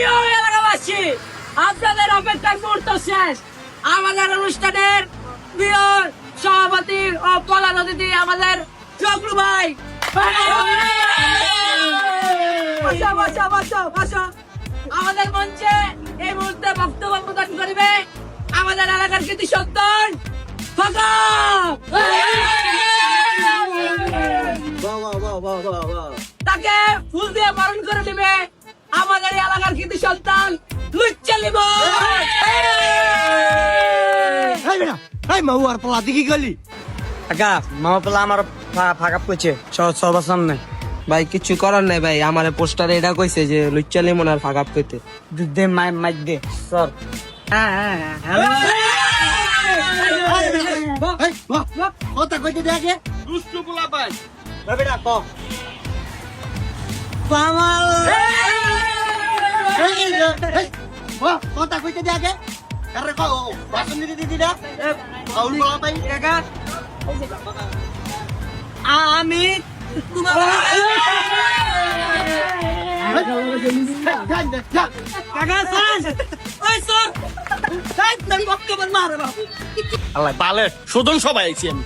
প্রিয় এলাকাবাসী, আপনাদের অপেক্ষার মুহূর্ত শেষ। আমাদের অনুষ্ঠানের প্রিয় সভাপতি ও প্রধান অতিথি আমাদের চক্রু ভাই। বসো। আমাদের মঞ্চে এই মুহূর্তে বক্তব্য প্রদান করবে আমাদের এলাকার কৃতি সন্তান তাকে ফুল দিয়ে বরণ করে দিবে আমাদের এই এলাকার কৃতি সন্তান লুচ্চালিব। মামু আর পোলা দিকে গেলি কাকা মামা পেলা আমার ফাঁকা করছে সবার সামনে। ভাই কিছু করার নাই ভাই, আমার পোস্টারে এটা কইছে যে লুচ্চালি মনার ফাঁকা পেতে। দে মাইক দে সর। কথা কইতে দেখে দুষ্টু পোলা পাই বেটা ক কথা কইতে দেখে আরে ক বাসন দিতে দিদি না আউল বলা পাই কাকা আমি কাকা ওই সর বক্তব্য মারে বাবু আল্লাহ বালে শোধন সবাই আইছি আমি